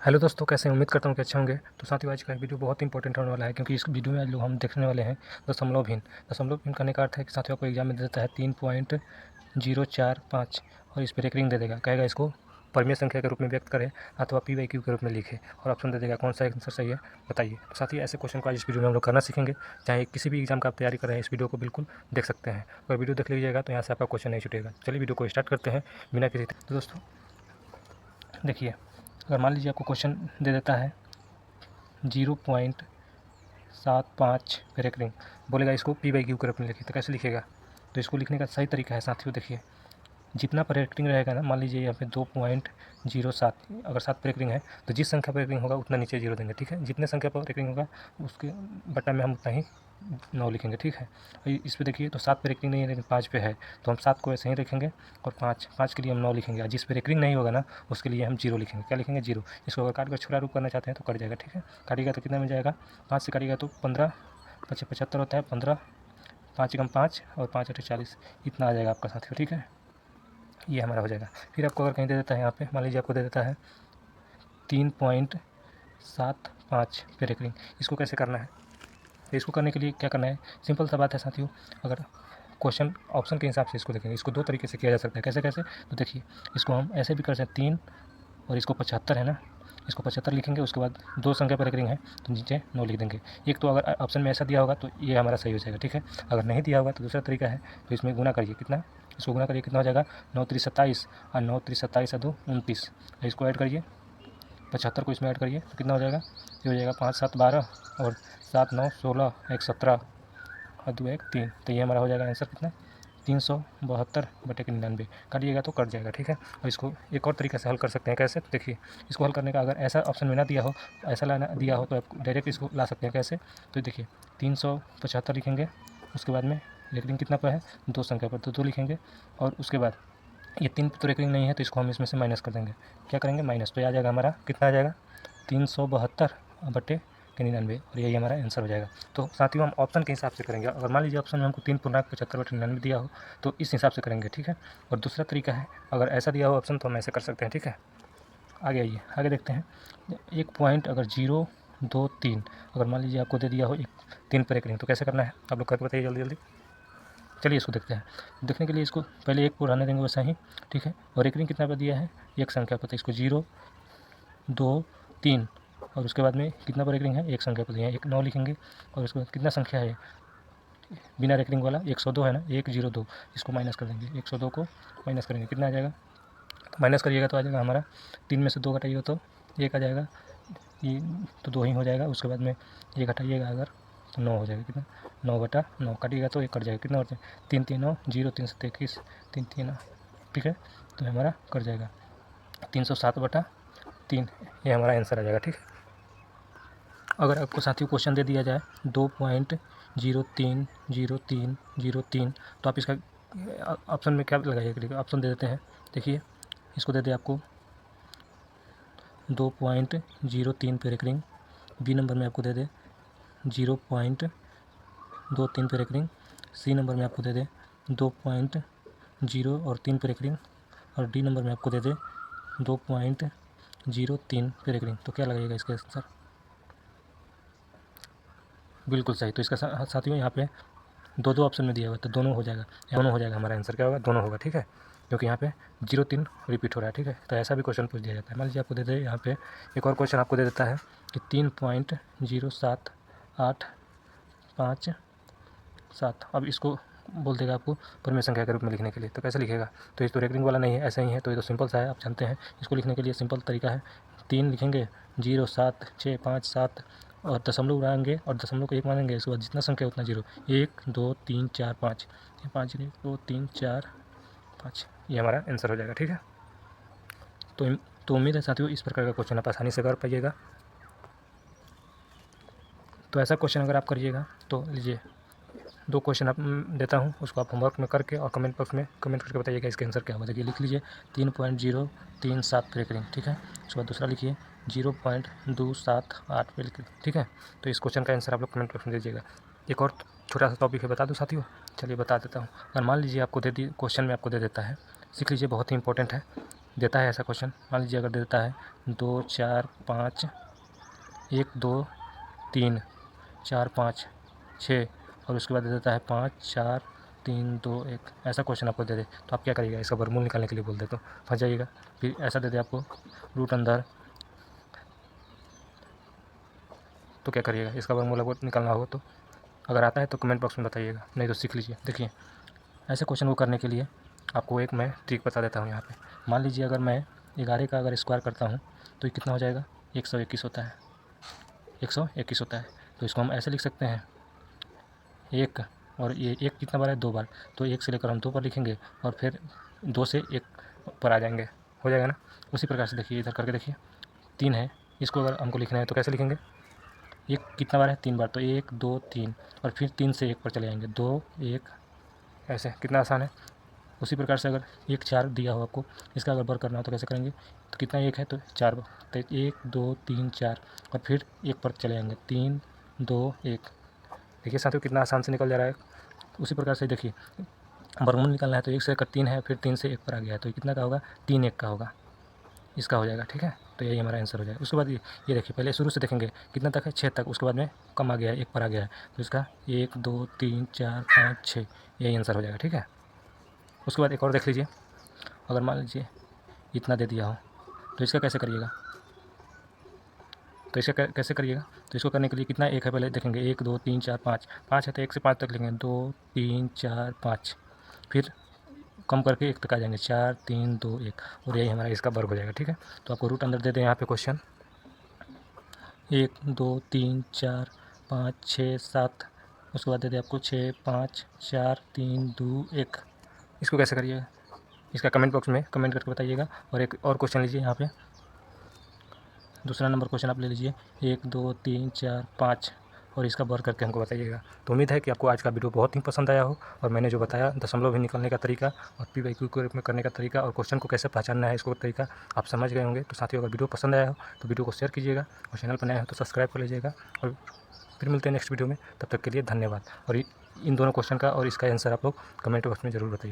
Hello दोस्तों, कैसे हैं? उम्मीद करता हूँ कि अच्छे होंगे। तो साथियों, आज का वीडियो बहुत इंपॉर्टेंट होने वाला है, क्योंकि इस वीडियो में आज लोग हम देखने वाले हैं दशमलव भिन्न करने का अर्थ है कि साथियों को एग्जाम में दे देता है 3.045 और इस पर एक रिंग दे देगा, कहेगा इसको परमीय संख्या के रूप में व्यक्त करें अथवा PYQ के रूप में लिखे, और ऑप्शन दे देगा कौन सा आंसर सही है बताइए। तो साथियों, ऐसे क्वेश्चन को आज इस वीडियो में हम लोग करना सीखेंगे। चाहे किसी भी एग्जाम का आप तैयारी कर रहे हैं, इस वीडियो को बिल्कुल देख सकते हैं। अगर वीडियो देख लीजिएगा तो यहाँ से आपका क्वेश्चन नहीं छूटेगा। चलिए वीडियो को स्टार्ट करते हैं बिना किसी। तो दोस्तों देखिए, अगर मान लीजिए आपको क्वेश्चन दे देता है 0.75 पर एक रिंग, बोलेगा इसको PYQ के रूप में लिखिए, तो कैसे लिखेगा? तो इसको लिखने का सही तरीका है साथियों, देखिए जितना पर एक रिंग रहेगा ना, मान लीजिए यहाँ पे 2.07, अगर 7 पर एक रिंग है तो जिस संख्या पर एक रिंग होगा उतना नीचे जीरो देंगे, ठीक है। जितने संख्या पर एक रिंग होगा उसके बटा में हम उतना ही 9 लिखेंगे, ठीक है। और इस पे देखिए, तो 7 पर एक रिंग नहीं है लेकिन 5 पे है, तो हम 7 को ऐसे ही रखेंगे और 5 के लिए हम 9 लिखेंगे। और जिस पर एक रिंग नहीं होगा ना, उसके लिए हम 0 लिखेंगे। क्या लिखेंगे? 0। इसको अगर काट कर छोटा रूप करना चाहते हैं तो कट जाएगा, ठीक है। काटिएगा तो कितना मिल जाएगा? 5 से काटिएगा तो 15, 25 75 होता है, 15, 5 एकम 5 और 5 8 40, इतना आ जाएगा आपका साथियों, ठीक है। ये हमारा हो जाएगा। फिर आपको अगर कहीं दे देता है, यहाँ पे मान लीजिए आपको दे देता है 3.75 पर एक रिंग, इसको कैसे करना है? तो इसको करने के लिए क्या करना है? सिंपल सा बात है साथियों। अगर क्वेश्चन ऑप्शन के हिसाब से इसको देखेंगे, इसको 2 तरीके से किया जा सकता है। कैसे कैसे? तो देखिए, इसको हम ऐसे भी कर सकते हैं 3 और इसको 75 है ना, इसको 75 लिखेंगे, उसके बाद 2 संख्या पर एक रिंग है तो नीचे 9 लिख देंगे। एक तो अगर ऑप्शन में ऐसा दिया होगा तो ये हमारा सही हो जाएगा, ठीक है। अगर नहीं दिया होगा तो दूसरा तरीका है, तो इसमें गुना करिए। कितना? इसको गुना करिए, कितना हो जाएगा? 9 3 27 और 9 3 27 2 29। इसको ऐड करिए, 75 को इसमें ऐड करिए तो कितना हो जाएगा? ये हो जाएगा 5 7 12 और 7 9 16 1 17 और 2 1 3। तो ये हमारा हो जाएगा आंसर कितना? 372/99। काटिएगा तो कट जाएगा, ठीक है। और इसको एक और तरीके से हल कर सकते हैं। कैसे? देखिए, इसको हल करने का अगर ऐसा ऑप्शन में ना दिया हो, ऐसा लाना दिया हो, तो आप डायरेक्ट इसको ला सकते हैं। कैसे? तो देखिए, 375 लिखेंगे, उसके बाद में रेकरिंग कितना पर है? 2 संख्या पर, तो 2 लिखेंगे। और उसके बाद ये 3 तो रेकरिंग नहीं है तो इसको हम इसमें से माइनस कर देंगे। क्या करेंगे? माइनस। तो ये आ जाएगा हमारा, कितना आ जाएगा? 372/99, और यही हमारा आंसर हो जाएगा। तो साथियों, हम ऑप्शन के हिसाब से करेंगे। अगर मान लीजिए ऑप्शन में हमको 3.75/99 दिया हो तो इस हिसाब से करेंगे, ठीक है। और दूसरा तरीका है, अगर ऐसा दिया हो ऑप्शन तो हम ऐसे कर सकते हैं, ठीक है। आगे आइए, आगे देखते हैं। एक पॉइंट अगर 0 2 3, अगर मान लीजिए आपको दे दिया हो 3 पर एक रिंग, तो कैसे करना है आप लोग करके बताइए जल्दी जल्दी। चलिए इसको देखते हैं। देखने के लिए इसको पहले 1 को रहने देंगे वैसा ही, ठीक है। और एक रिंग कितना पर दिया है? एक संख्या पर, तो इसको 0 2 3, और उसके बाद में कितना पर एक रिंग है? एक संख्या पर दिया है, 9 लिखेंगे। और उसके बाद कितना संख्या है बिना रेकरिंग वाला? 102 है ना, 102। इसको माइनस कर देंगे, 102 को माइनस करेंगे, कितना आ जाएगा? तो माइनस करिएगा तो आ जाएगा हमारा 3 में से 2 घटाइएगा तो 1 आ जाएगा, ये तो 2 ही हो जाएगा। उसके बाद में ये घटाइएगा अगर तो 9 हो जाएगा। कितना? 9/9। काटिएगा तो 1 कट जाएगा, कितना होता है? 3 3 9 0 3 7 21 3 3, ठीक है। तो हमारा कट जाएगा 307/3, ये हमारा आंसर आ जाएगा, ठीक है। अगर आपको साथियों क्वेश्चन दे दिया जाए 2.030303, तो आप इसका ऑप्शन में क्या लगाइएगा? ऑप्शन दे देते हैं, देखिए इसको दे दे आपको 2.03 पर एक रिंग, बी नंबर में आपको दे दे 0.23 पर एक रिंग, सी नंबर में आपको दे दे 2.0 और 3 पर एक रिंग, और डी नंबर में आपको दे दे 2.03 पर एक रिंग। तो क्या लगेगा इसका आंसर? बिल्कुल सही। तो इसका साथियों यहाँ पे 2 ऑप्शन में दिया हुआ है तो दोनों हो जाएगा, दोनों हो जाएगा। हमारा आंसर क्या होगा? दोनों होगा, ठीक है, क्योंकि यहाँ पे 0 3 रिपीट हो रहा है, ठीक है। तो ऐसा भी क्वेश्चन पूछ दिया जाता है। मान लीजिए आपको दे दे यहाँ पे एक और क्वेश्चन आपको दे देता है कि 3.07857। अब इसको बोल देगा आपको परमेय संख्या के रूप में लिखने के लिए, तो कैसे लिखेगा? तो ये तो रेकरिंग वाला नहीं है, ऐसा ही है, तो ये तो सिंपल सा है, आप जानते हैं। इसको लिखने के लिए सिंपल तरीका है, 3 लिखेंगे, 0 7 6 5 7 और दशमलव उड़ाएंगे और दशमलव को 1 मानेंगे। इसके बाद जितना संख्या उतना 0, 1 2 3 4 5, 5 1 2 3 4 5, ये हमारा आंसर हो जाएगा, ठीक है। तो उम्मीद है साथियों इस प्रकार का क्वेश्चन आप आसानी से कर पाइएगा। तो ऐसा क्वेश्चन अगर आप करिएगा तो लीजिए 2 क्वेश्चन आप देता हूँ, उसको आप होमवर्क में करके और कमेंट बॉक्स में कमेंट करके बताइएगा इसका आंसर क्या होगा। देखिए लिख लीजिए 3.037 पर एक रिंग, ठीक है। उसके बाद दूसरा लिखिए 0.278 पे लिखिए, ठीक है। तो इस क्वेश्चन का आंसर आप लोग कमेंट बॉक्स में दीजिएगा। एक और छोटा सा टॉपिक है, बता दूँ साथियों? चलिए बता देता हूँ। अगर मान लीजिए आपको क्वेश्चन में आपको दे देता है, सीख लीजिए, बहुत ही इंपॉर्टेंट है। देता है ऐसा क्वेश्चन, मान लीजिए अगर देता है 2 4 5 1 2 3 4 5 6 और उसके बाद दे देता है 5 4 3 2 1, ऐसा क्वेश्चन आपको दे दे तो आप क्या करिएगा? इसका वर्गमूल निकालने के लिए बोल दे तो फंस जाइएगा। फिर ऐसा दे दे आपको रूट अंदर, तो क्या करिएगा? इसका वर्गमूल आपको निकालना होगा। तो अगर आता है तो कमेंट बॉक्स में बताइएगा, नहीं तो सीख लीजिए। देखिए ऐसे क्वेश्चन को करने के लिए आपको एक मैं ट्रिक बता देता हूँ यहाँ पे। मान लीजिए अगर मैं 11 का अगर स्क्वायर करता हूँ तो ये कितना हो जाएगा? 121 होता है, 121 होता है। तो इसको हम ऐसे लिख सकते हैं, एक, और ये एक कितना बार है? 2 बार, तो 1 से लेकर हम 2 पर लिखेंगे और फिर 2 से 1 पर आ जाएंगे, हो जाएगा ना। उसी प्रकार से देखिए इधर करके देखिए, 3 है, इसको अगर हमको लिखना है तो कैसे लिखेंगे? एक कितना बार है? 3 बार, तो 1 2 3 और फिर 3 से 1 पर चले जाएंगे, 2 1, ऐसे। कितना आसान है। उसी प्रकार से अगर 1 4 दिया हो आपको, इसका अगर वर्क करना हो तो कैसे करेंगे? तो कितना 1 है? तो 4 बार, तो 1 2 3 4 और फिर 1 पर चले जाएंगे, 3 2 1। देखिए साथियों कितना आसान से निकल जा रहा है। उसी प्रकार से देखिए वर्गमूल निकालना है तो 1 से अगर 3 है, फिर 3 से 1 पर आ गया है तो कितना का होगा? 3 1 का होगा, इसका हो जाएगा। ठीक है, तो यही हमारा आंसर हो जाएगा। उसके बाद ये देखिए, पहले शुरू से देखेंगे कितना तक है? 6 तक, उसके बाद में कम आ गया है, 1 पर आ गया है, तो इसका 1 2 3 4 5 6, यही आंसर हो जाएगा। ठीक है, उसके बाद एक और देख लीजिए, अगर मान लीजिए इतना दे दिया हो तो इसका कैसे करिएगा? तो इसका कैसे करिएगा? तो इसको करने के लिए कितना 1 है पहले देखेंगे, 1 2 3 4 5, 5 है तो 1 से 5 तक लिखेंगे, 2 3 4 5, फिर कम करके 1 तक आ जाएंगे, 4 3 2 1, और यही हमारा इसका वर्ग हो जाएगा। ठीक है, तो आपको रूट अंदर दे दें यहाँ पे क्वेश्चन, 1 2 3 4 5 6 7, उसके बाद दे दें आपको 6 5 4 3 2 1। इसको कैसे करिएगा? इसका कमेंट बॉक्स में कमेंट करके बताइएगा। और एक और क्वेश्चन लीजिए यहाँ पे, दूसरा नंबर क्वेश्चन आप ले लीजिए, 1 2 3 4 5, और इसका वर्क करके हमको बताइएगा। तो उम्मीद है कि आपको आज का वीडियो बहुत ही पसंद आया हो, और मैंने जो बताया दशमलव भी निकलने का तरीका और PYQ के रूप में करने का तरीका और क्वेश्चन को कैसे पहचानना है, इसको तरीका आप समझ गए होंगे। तो साथियों अगर वीडियो पसंद आया हो तो वीडियो को शेयर कीजिएगा, और चैनल पर नया हो तो सब्सक्राइब कर लीजिएगा। और फिर मिलते हैं नेक्स्ट वीडियो में, तब तक के लिए धन्यवाद। और इन दोनों क्वेश्चन का और इसका आंसर आप लोग कमेंट बॉक्स में ज़रूर बताइएगा।